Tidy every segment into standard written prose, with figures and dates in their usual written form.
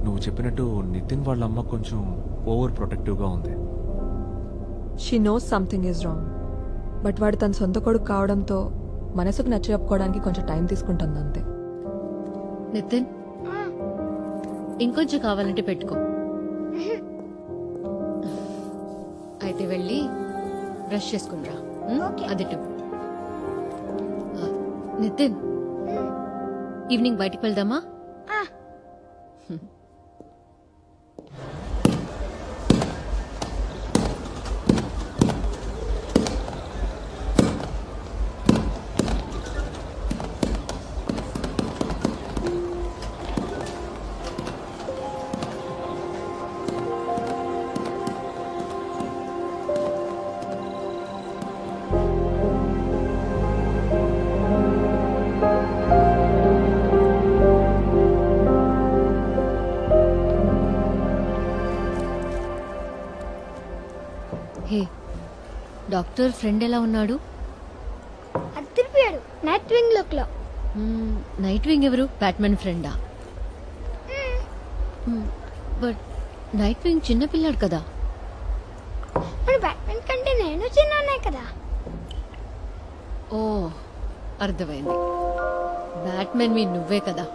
నువ్వు చెప్పినట్టు నితిన్ వాళ్ళ అమ్మ కొంచెం ఓవర్ ప్రొటెక్టివ్గా ఉంది. She knows something is wrong, but వాడు తన సొంత కొడుకు కావడంతో మనసుకు నచ్చ చెప్పుకోవడానికి కొంచెం టైం తీసుకుంటుంది అంతే. నితిన్ ఇంకొంచెం కావాలంటే పెట్టుకో. అయితే వెళ్ళి బ్రష్ చేసుకునిరా. అది నితిన్ ఈవినింగ్ బయటికి వెళ్దామా? హే, డాక్టర్ ఫ్రెండ్ ఎలా ఉన్నాడు? అద్దరిపోయాడు. నైట్ వింగ్ లుక్ లో. నైట్ వింగ్ ఎవరు? బ్యాట్మెన్ ఫ్రెండా? బట్ నైట్ వింగ్ చిన్నపిల్లాడు కదా. మన బ్యాట్మెన్ కంటే నేను చిన్ననే కదా. ఓ అర్థమైంది. బ్యాట్మెన్ మీ నువ్వే కదా.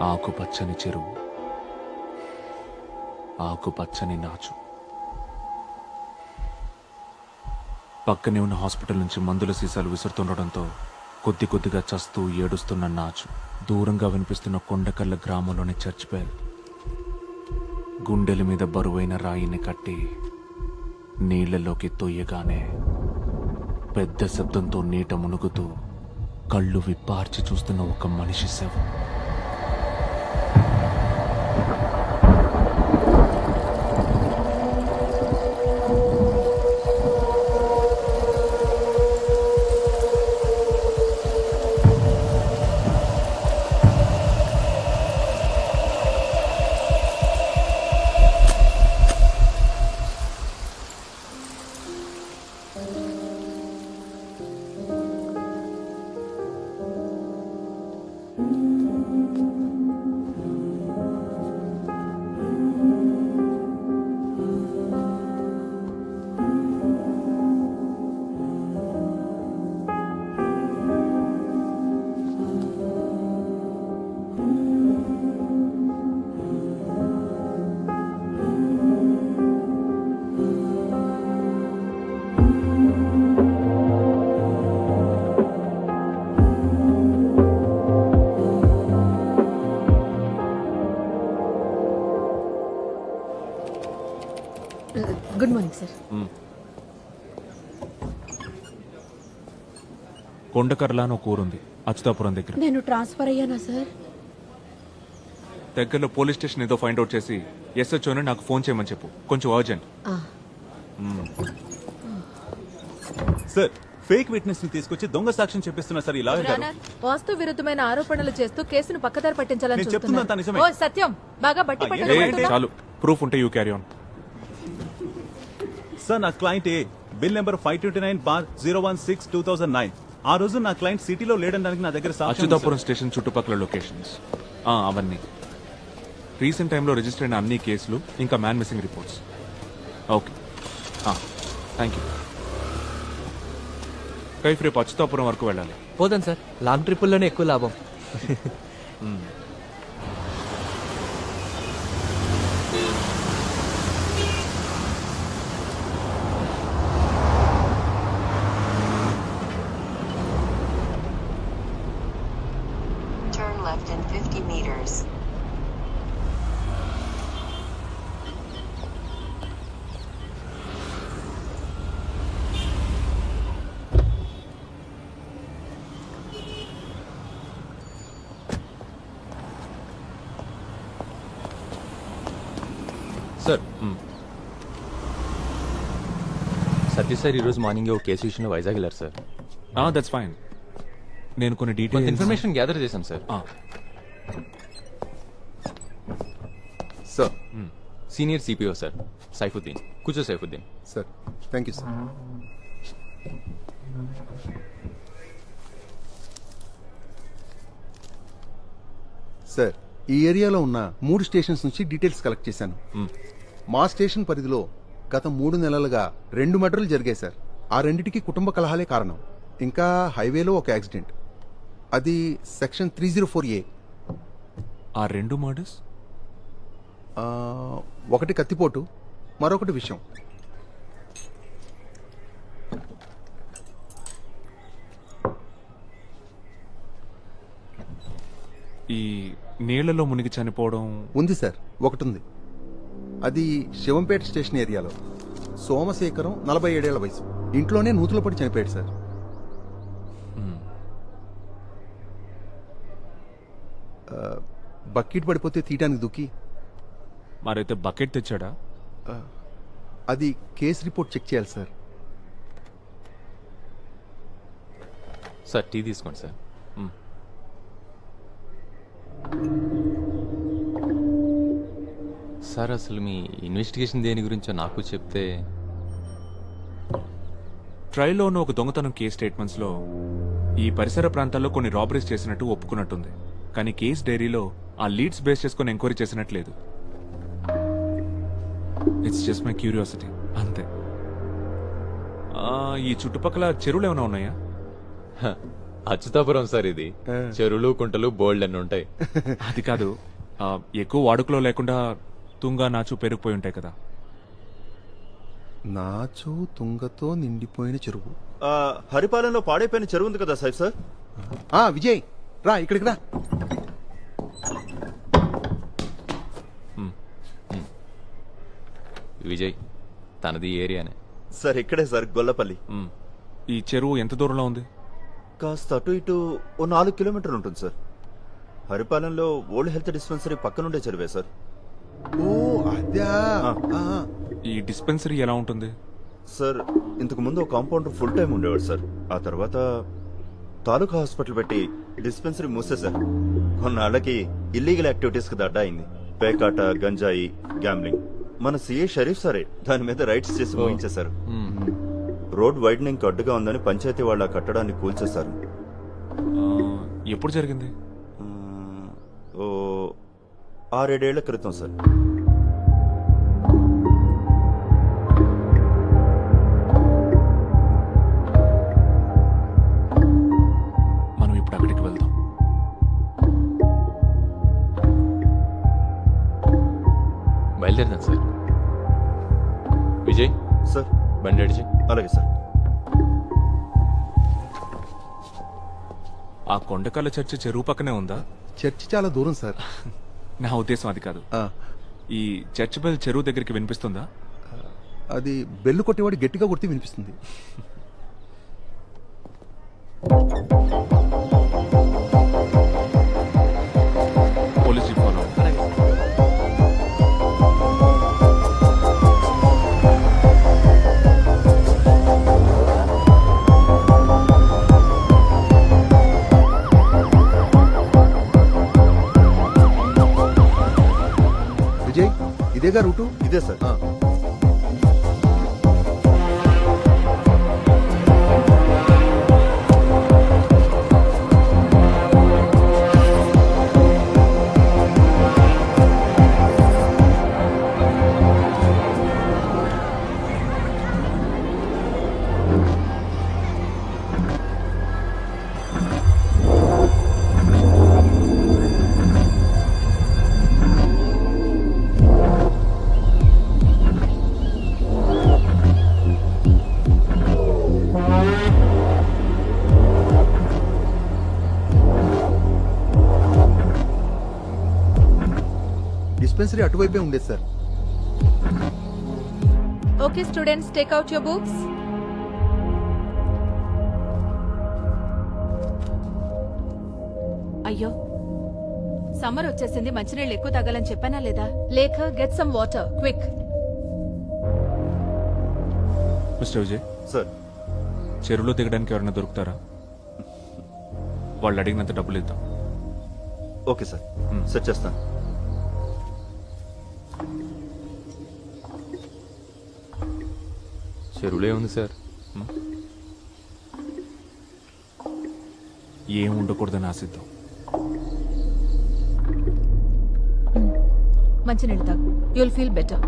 ఆకుపచ్చని చెరువు, ఆకుపచ్చని నాచు. పక్కనే ఉన్న హాస్పిటల్ నుంచి మందుల సీసాలు విసురుతుండడంతో కొద్ది కొద్దిగా చస్తూ ఏడుస్తున్న నాచు దూరంగా వినిపిస్తున్న కొండకల్ల గ్రామంలోని చర్చ్ బెల్. గుండెల మీద బరువైన రాయిని కట్టి నీళ్లలోకి తొయ్యగానే పెద్ద శబ్దంతో నీట మునుగుతూ కళ్ళు విప్పార్చి చూస్తున్న ఒక మనిషి శవం. Good morning sir. కొండకర్ల అని ఒక ఊరుంది అచ్యుతాపురం దగ్గర. నేను ట్రాన్స్ఫర్ అయ్యానా సార్? దగ్గరలో పోలీస్ స్టేషన్ ఏదో ఫైండ్ అవుట్ చేసి ఎస్హెచ్ఓని నాకు ఫోన్ చేయమని చెప్పు, కొంచెం అర్జెంట్. సార్, ఫేక్ విట్నెస్ ని తీసుకొచ్చి దొంగ సాక్ష్యం చెప్పిస్తున్నా సార్. ఇలా వాస్తు విరుద్ధమైన ఆరోపణలు చేస్తూ కేసును పక్కదారి పట్టించాలని నేను చెప్తున్నా నిజమే. ఓ సత్యం, బాగా బట్టి పట్టించాలి. చాలు, ప్రూఫ్ ఉంటే యూ క్యారీ ఆన్. సార్, నా క్లయింట్ ఏ బిల్ నెంబర్ 529/016/2009. ఆ రోజు నా క్లయింట్ సిటీలో లేడనడానికి నా దగ్గర సాక్ష్యం ఉంది, అచ్యుతాపురం స్టేషన్ చుట్టుపక్కల లొకేషన్స్ అవన్నీ. రీసెంట్ టైంలో రిజిస్టర్ అయిన అన్ని కేసులు, ఇంకా man missing reports. Okay, thank you. Kaif రేపు అచ్యుతాపురం వరకు వెళ్ళాలి. పోదాం సార్, లాంగ్ ట్రిప్పుల్లోనే ఎక్కువ లాభం. Turn left in 50 meters. Sir, Satish sir ఈరోజు మార్నింగ్ ఒక కేసు విషయంలో వైజాగ్ వెళ్ళారు సార్. That's fine. నేను కొన్ని కొంత డీటెయిల్స్ ఇన్ఫర్మేషన్ గ్యాదర్ చేశాం సార్. Sir senior CPO sir Saifuddin. కూర్చో Saifuddin. Sir thank you sir. Sir ఈ ఏరియాలో ఉన్న 3 స్టేషన్స్ నుంచి డీటెయిల్స్ కలెక్ట్ చేశాను. మా స్టేషన్ పరిధిలో గత 3 నెలలుగా 2 మర్డర్లు జరిగాయి సార్. ఆ రెండిటికి కుటుంబ కలహాలే కారణం. ఇంకా హైవేలో ఒక యాక్సిడెంట్, అది సెక్షన్ 304A. ఆ 2 మర్డర్స్ ఒకటి కత్తిపోటు, మరొకటి విషయం. ఈ నీళ్లలో మునిగి చనిపోవడం ఉంది సార్, ఒకటి ఉంది. అది శివంపేట స్టేషన్ ఏరియాలో. సోమశేఖరం 47 ఏళ్ల వయసు. ఇంట్లోనే నూతులో పడి చనిపోయాడు సార్. బకెట్ పడిపోతే తీయడానికి దుక్కి. మరైతే బకెట్ తెచ్చాడా? అది కేసు రిపోర్ట్ చెక్ చేయాలి సార్. సార్ టీ తీసుకోండి సార్. సార్ అసలు మీ ఇన్వెస్టిగేషన్ దేని గురించో నాకు చెప్తే. ట్రైల్లో ఉన్న ఒక దొంగతనం కేస్ స్టేట్మెంట్స్లో ఈ పరిసర ప్రాంతాల్లో కొన్ని రాబరీస్ చేసినట్టు ఒప్పుకున్నట్టుంది. కానీ కేస్ డైరీలో ఆ లీడ్స్ బేస్ చేసుకొని ఎంక్వైరీ చేసినట్లేదు. ఇట్స్ జస్ట్ మై క్యూరియాసిటీ అంతే. ఈ చుట్టుపక్కల చెరువులు ఏమైనా ఉన్నాయా? అచ్యుతాపురం సార్ ఇది. చెరువులు కుంటలు బోల్డ్ అన్ని ఉంటాయి. అది కాదు, ఎక్కువ వాడుకలో లేకుండా తుంగా నాచు పెరిగిపోయి ఉంటాయి కదా. నాచు తుంగతో నిండిపోయిన చెరువు. హరిపాలెంలో పాడైపోయిన చెరువు ఉంది కదా సార్. విజయ్ రా ఇక్కడికి రా. విజయ్ తనది ఏరియానే సార్. ఇక్కడే సార్, గొల్లపల్లి. ఈ చెరువు ఎంత దూరంలో ఉంది? కాస్త అటు ఇటు ఓ 4 కిలోమీటర్లు ఉంటుంది సార్. హరిపాలెంలో ఓల్డ్ హెల్త్ డిస్పెన్సరీ పక్కనుండే చెరువే సార్. ఓ అదా. ఈ డిస్పెన్సరీ ఎలా ఉంటుంది? సార్ ఇంతకు ముందు ఒక కాంపౌండర్ ఫుల్ టైం ఉండేవాడు సార్. ఆ తర్వాత తాలూకా హాస్పిటల్ పెట్టి డిస్పెన్సరీ మూసేశారు. కొన్నాళ్ళకి ఇల్లీగల్ యాక్టివిటీస్ కి దడ్డా అయింది. పేకాట, గంజాయి, గ్యాంబ్లింగ్. మన సిఏ షరీఫ్ సారే దాని మీద రైట్స్ చేసి ముగించేశారు. రోడ్ వైడనింగ్ అడ్డుగా ఉందని పంచాయతీ వాళ్ళ కట్టడాన్ని కూల్చేశారు. ఎప్పుడు జరిగింది? ఓ 6-7 ఏళ్ల క్రితం సార్. మనం ఇప్పుడు అక్కడికి వెళ్దాం. బయలుదేరదాం సార్. విజయ్ సార్ బండి అడిచి. అలాగే సార్. ఆ కొండకల్ల చర్చి చెరువు పక్కనే ఉందా? చర్చి చాలా దూరం సార్. నా ఉద్దేశం అది కాదు. ఆ, ఈ చర్చ్ బెల్ చెరువు దగ్గరికి వినిపిస్తుందా? అది బెల్లు కొట్టేవాడు గట్టిగా కొడితే వినిపిస్తుంది. Police jeep follow. విజయ్ ఇదేగా రూటు. ఇదే సార్. డిస్పెన్సరీ అటువైపే ఉండేది sir. Okay students, take out your books. అయ్యో సమ్మర్ వచ్చేసింది, మంచినీళ్ళు ఎక్కువ తాగాలని చెప్పానా లేదా? లేఖ, get some water quick. Mister Vijay, sir చెరువులో దిగడానికి ఎవరైనా దొరుకుతారా? వాళ్ళు అడిగినంత డబ్బులు ఇద్దాం. ఓకే సార్, సెట్ చేస్తాను. చెరువులో ఏముంది సార్? ఏం ఉండకూడదని ఆశిద్దాం. మంచినీళ్ళు తాగు, యుల్ ఫీల్ బెటర్.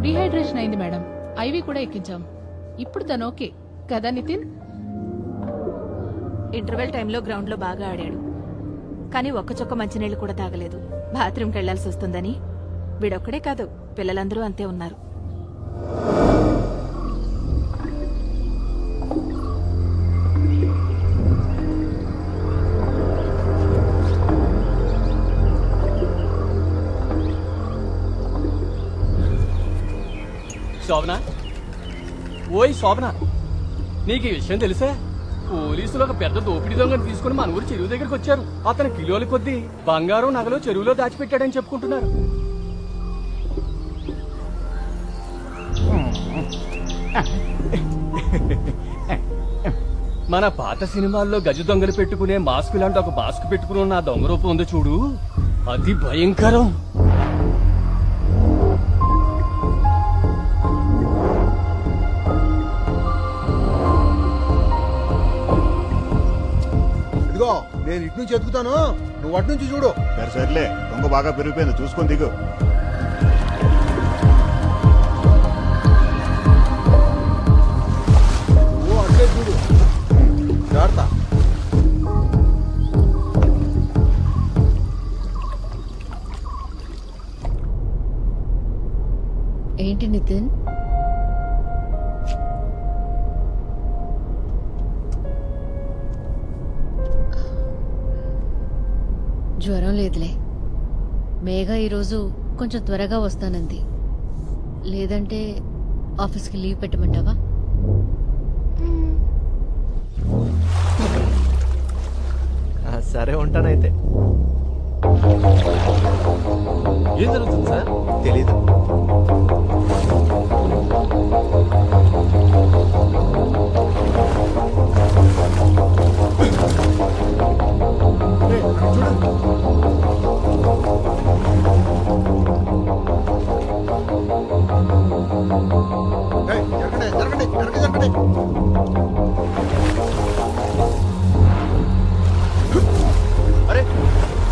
డీహైడ్రేషన్ అయింది మేడం, ఐవి కూడా ఎక్కించాం. ఇప్పుడు తను ఓకే కదా నితిన్? ఇంటర్వెల్ టైంలో గ్రౌండ్ లో బాగా ఆడాడు, కానీ ఒక్క చొక్క మంచినీళ్ళు కూడా తాగలేదు. బాత్రూమ్కి వెళ్లాల్సి వస్తుందని. వీడొక్కడే కాదు, పిల్లలందరూ అంతే ఉన్నారు. శోభన, ఓయ్ శోభన, నీకు ఈ విషయం తెలుసా? పోలీసులు ఒక పెద్ద దోపిడీ దొంగను తీసుకుని మన ఊరు చెరువు దగ్గరికి వచ్చారు. అతను కిలోల కొద్దీ బంగారం నగలు చెరువులో దాచిపెట్టాడని చెప్పుకుంటున్నారు. మన పాత సినిమాల్లో గజ దొంగలు పెట్టుకునే మాస్క్ లాంటి ఒక మాస్క్ పెట్టుకుని ఉన్న ఆ దొంగ రూపం ఉంది చూడు, అది భయంకరం. ఇదిగో నేను ఇటు నుంచి ఎదుగుతాను, నువ్వు అటు నుంచి చూడు. సర్లే, దొంగ బాగా పెరిగిపోయింది, చూసుకొని దిగు. ఓ అట్లే చూడు, జాగ్రత్త. ఏంటి నితిన్? జ్వరం లేదులే. మేఘ ఈరోజు కొంచెం త్వరగా వస్తానంది. లేదంటే ఆఫీస్కి లీవ్ పెట్టమంటావా? సరే ఉంటానైతే. ఏం జరుగుతుంది సార్? తెలీదు. జరగండి జరగండి జరగండి జరగండి. అరే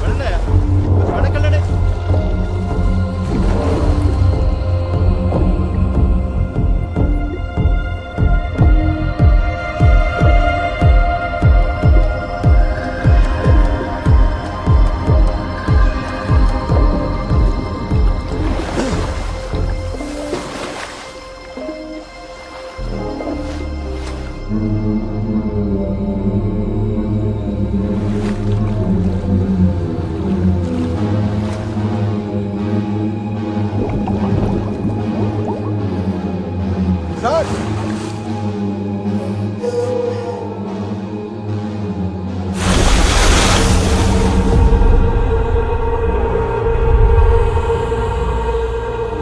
వెళ్ళండి, వెనక్కి వెళ్ళండి. సార్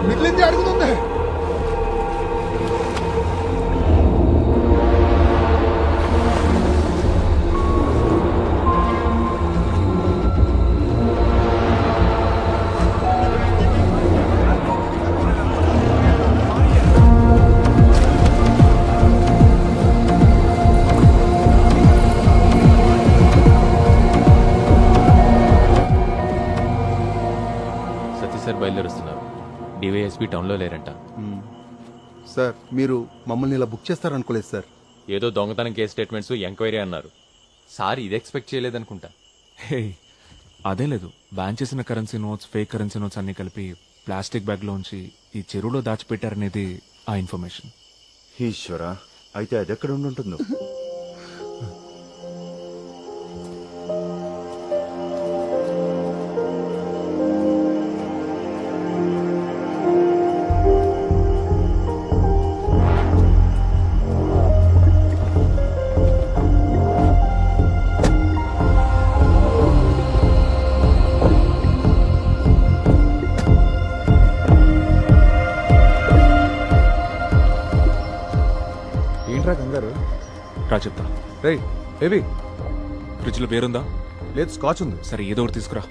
మిగిలింది అడుగుతుంది. సతీష్ సార్ బయలుదేరుస్తున్నారు. డివైఎస్పీ టౌన్లో లేరంట. సార్ మీరు మమ్మల్ని ఇలా బుక్ చేస్తారనుకోలేదు సార్. ఏదో దొంగతనం కేసు స్టేట్మెంట్స్ ఎంక్వైరీ అన్నారు. సార్ ఇది ఎక్స్పెక్ట్ చేయలేదనుకుంటా. హే, అదే లేదు. బ్యాన్ చేసిన currency notes, fake currency notes అన్ని కలిపి ప్లాస్టిక్ బ్యాగ్ లోంచి ఈ చెరువులో దాచిపెట్టారనేది ఆ ఇన్ఫర్మేషన్. ఈశ్వర, అయితే అది ఎక్కడ ఉంటుందో. ఏంట్రా కంగారు? రా చెప్తా. రేయ్ బేబీ, ఫ్రిడ్జ్లో బేరుందా? లేదు స్కాచ్ ఉంది. సరే ఏదో ఒకటి తీసుకురా.